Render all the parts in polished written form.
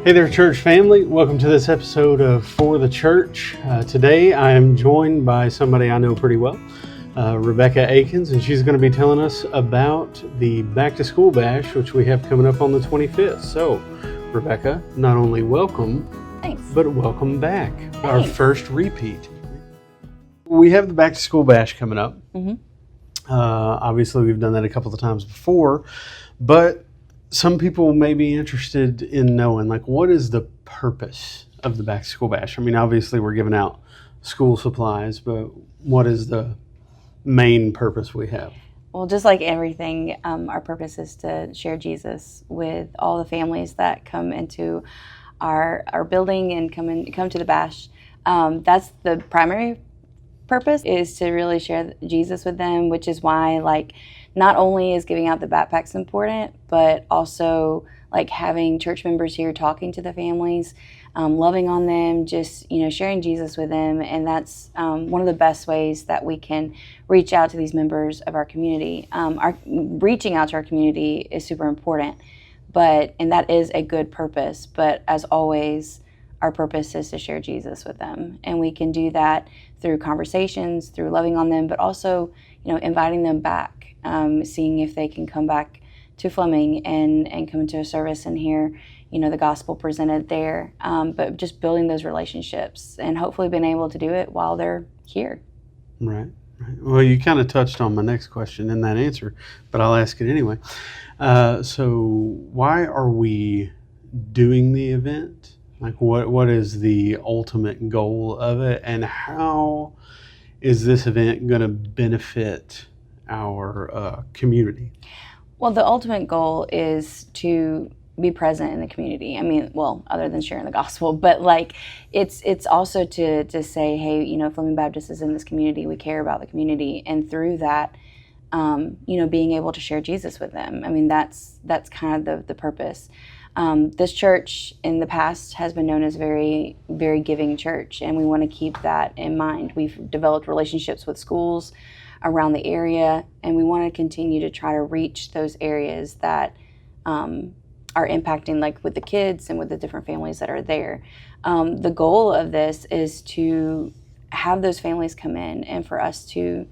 Hey there, church family. Welcome to this episode of For the Church. Today I am joined by somebody I know pretty well, Rebecca Akins, and she's going to be telling us about the Back to School Bash, which we have coming up on the 25th. So, Rebecca, not only welcome, Thanks. but welcome back. Thanks. Our first repeat. We have the Back to School Bash coming up. Mm-hmm. Obviously, we've done that a couple of times before, but some people may be interested in knowing, like, what is the purpose of the Back to School Bash? I mean, obviously, we're giving out school supplies, but what is the main purpose we have? Well, just like everything, our purpose is to share Jesus with all the families that come into our building and come to the Bash. That's the primary purpose, is to really share Jesus with them, which is why, like, not only is giving out the backpacks important, but also like having church members here talking to the families, loving on them, just, sharing Jesus with them. And that's one of the best ways that we can reach out to these members of our community. Reaching out to our community is super important, and that is a good purpose. But as always, our purpose is to share Jesus with them. And we can do that through conversations, through loving on them, but also, inviting them back. Seeing if they can come back to Fleming and come into a service and hear, the gospel presented there. But just building those relationships and hopefully being able to do it while they're here. Right. Well, you kind of touched on my next question in that answer, but I'll ask it anyway. So why are we doing the event? Like, what is the ultimate goal of it, and how is this event going to benefit our community? Well, the ultimate goal is to be present in the community. I mean, well, other than sharing the gospel, but it's also to say, hey, Fleming Baptist is in this community. We care about the community, and through that, being able to share Jesus with them. I mean, that's kind of the purpose. This church in the past has been known as a very, very giving church, and we want to keep that in mind. We've developed relationships with schools around the area, and we want to continue to try to reach those areas that are impacting, like with the kids and with the different families that are there. The goal of this is to have those families come in and for us to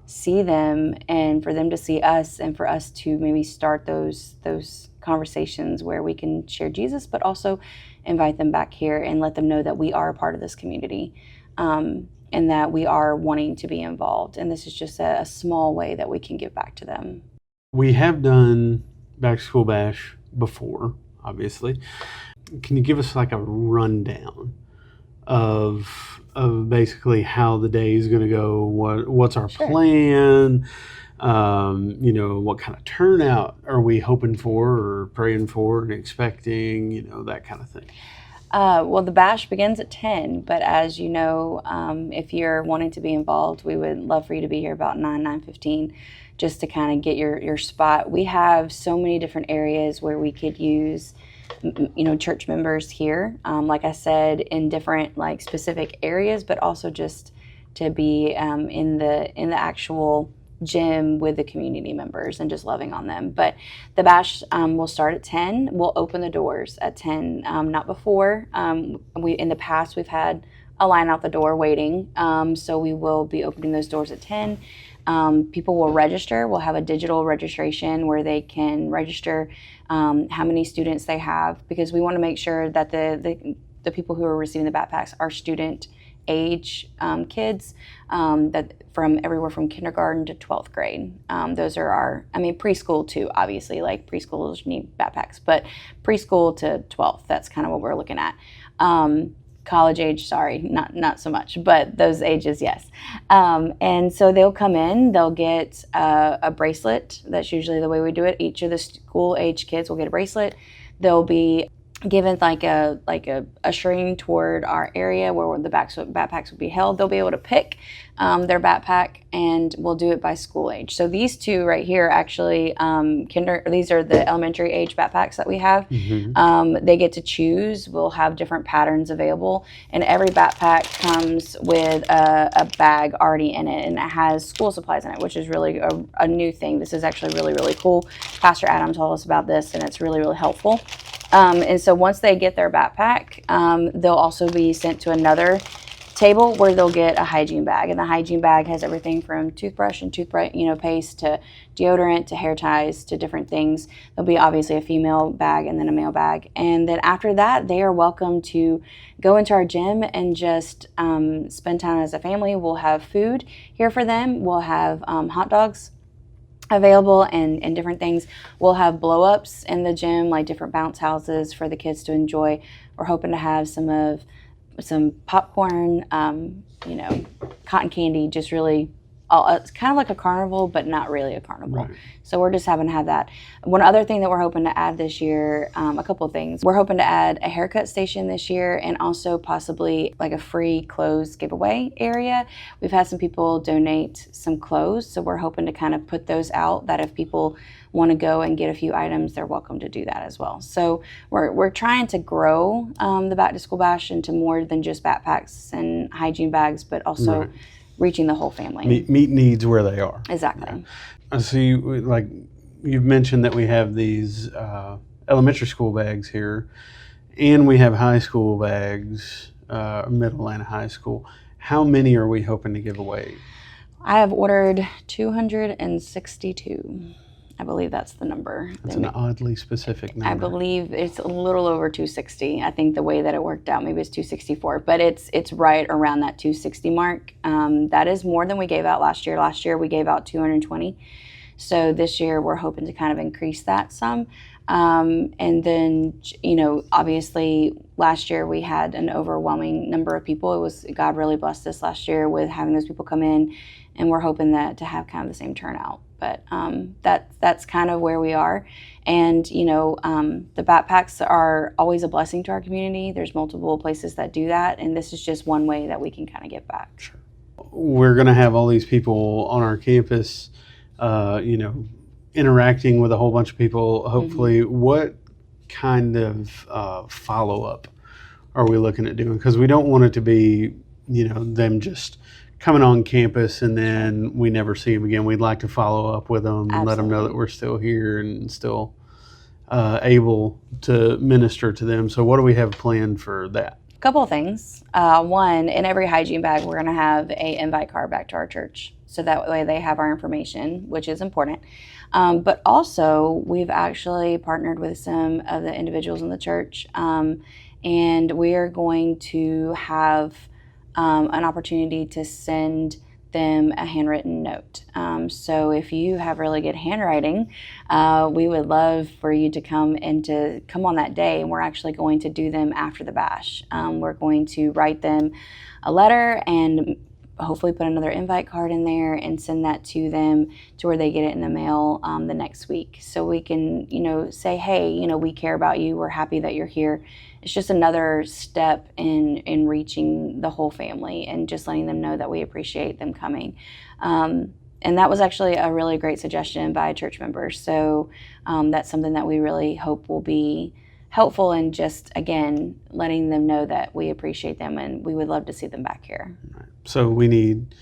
see them and for them to see us and for us to maybe start those conversations where we can share Jesus, but also invite them back here and let them know that we are a part of this community. And that we are wanting to be involved. And this is just a small way that we can give back to them. We have done Back to School Bash before, obviously. Can you give us like a rundown of basically how the day is going to go? What's our plan? What kind of turnout are we hoping for or praying for and expecting, that kind of thing? Well, the bash begins at 10, but as you know, if you're wanting to be involved, we would love for you to be here about 9:15, just to kind of get your spot. We have so many different areas where we could use, church members here. Like I said, in different specific areas, but also just to be in the actual gym with the community members and just loving on them. But the bash will start at 10. We'll open the doors at 10, not before. In the past, we've had a line out the door waiting, so we will be opening those doors at 10. People will register. We'll have a digital registration where they can register how many students they have, because we want to make sure that the people who are receiving the backpacks are student age kids, that from everywhere from kindergarten to 12th grade. Those are preschool too, obviously, like preschoolers need backpacks, but preschool to 12th, that's kind of what we're looking at. College age, sorry, not so much, but those ages, yes. And so they'll come in, they'll get a bracelet. That's usually the way we do it. Each of the school age kids will get a bracelet. They'll be given like a ushering toward our area where the backpacks will be held. They'll be able to pick their backpack, and we'll do it by school age. So these two right here, actually, these are the elementary age backpacks that we have. Mm-hmm. They get to choose. We'll have different patterns available, and every backpack comes with a bag already in it, and it has school supplies in it, which is really a new thing. This is actually really, really cool. Pastor Adam told us about this, and it's really, really helpful. And so once they get their backpack, they'll also be sent to another table where they'll get a hygiene bag, and the hygiene bag has everything from toothbrush and paste to deodorant to hair ties to different things. There'll be obviously a female bag and then a male bag, and then after that they are welcome to go into our gym and just spend time as a family. We'll have food here for them. We'll have hot dogs available and different things. We'll have blow-ups in the gym, like different bounce houses for the kids to enjoy. We're hoping to have some popcorn, cotton candy, just really, it's kind of like a carnival, but not really a carnival. Right. So we're just having to have that. One other thing that we're hoping to add this year, a couple of things. We're hoping to add a haircut station this year, and also possibly like a free clothes giveaway area. We've had some people donate some clothes, so we're hoping to kind of put those out, that if people want to go and get a few items, they're welcome to do that as well. So we're trying to grow the Back to School Bash into more than just backpacks and hygiene bags, but also Right. reaching the whole family. Meet needs where they are. Exactly. I see, like you've mentioned that we have these elementary school bags here, and we have high school bags, middle and high school. How many are we hoping to give away? I have ordered 262. I believe that's the number. That's an oddly specific number. I believe it's a little over 260. I think the way that it worked out, maybe it's 264, but it's right around that 260 mark. That is more than we gave out last year. Last year we gave out 220. So this year we're hoping to kind of increase that some. And then, obviously last year we had an overwhelming number of people. God really blessed us last year with having those people come in, and we're hoping that to have kind of the same turnout. But that's kind of where we are. And, the backpacks are always a blessing to our community. There's multiple places that do that, and this is just one way that we can kind of give back. Sure. We're going to have all these people on our campus, interacting with a whole bunch of people, hopefully. Mm-hmm. What kind of follow-up are we looking at doing? Because we don't want it to be, them just coming on campus and then we never see them again. We'd like to follow up with them and let them know that we're still here and still able to minister to them. So what do we have planned for that? A couple of things. One, in every hygiene bag, we're going to have a invite card back to our church. So that way they have our information, which is important. But also, we've actually partnered with some of the individuals in the church, and we are going to have an opportunity to send them a handwritten note. So if you have really good handwriting, we would love for you to come on that day, and we're actually going to do them after the bash. We're going to write them a letter and hopefully put another invite card in there and send that to them to where they get it in the mail the next week. So we can, say, hey, we care about you. We're happy that you're here. It's just another step in reaching the whole family and just letting them know that we appreciate them coming. And that was actually a really great suggestion by a church member. So that's something that we really hope will be helpful in just, again, letting them know that we appreciate them and we would love to see them back here. Right. So we need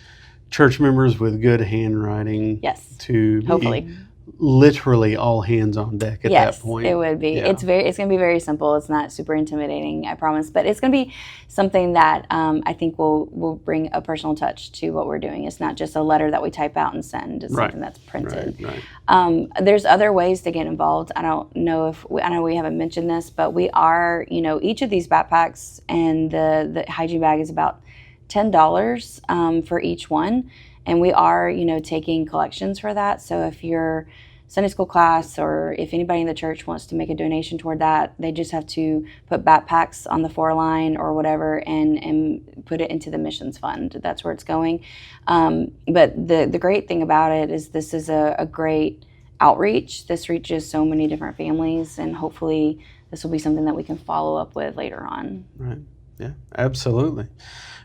church members with good handwriting. Yes, to hopefully. Literally all hands on deck at that point. Yes, it would be. Yeah. It's going to be very simple. It's not super intimidating, I promise. But it's going to be something that I think will bring a personal touch to what we're doing. It's not just a letter that we type out and send. It's something that's printed. Right. There's other ways to get involved. I don't know I know we haven't mentioned this, but we are, each of these backpacks and the hygiene bag is about $10 for each one. And we are, taking collections for that. So if your Sunday school class or if anybody in the church wants to make a donation toward that, they just have to put backpacks on the line or whatever and put it into the missions fund. That's where it's going. But the great thing about it is this is a great outreach. This reaches so many different families, and hopefully this will be something that we can follow up with later on. Right. Yeah, absolutely.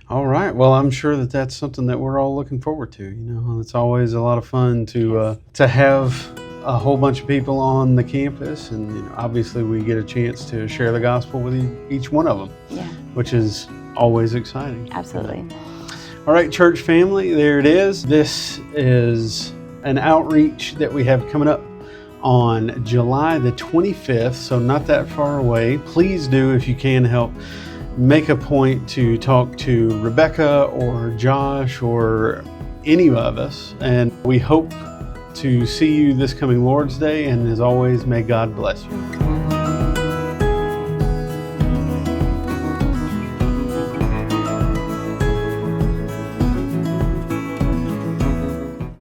All right. Well, I'm sure that's something that we're all looking forward to. It's always a lot of fun to have a whole bunch of people on the campus, and obviously we get a chance to share the gospel with each one of them. Yeah. Which is always exciting. Absolutely. All right, church family, there it is. This is an outreach that we have coming up on July the 25th, so not that far away. Please do, if you can, help make a point to talk to Rebecca or Josh or any of us. And we hope to see you this coming Lord's Day. And as always, may God bless you.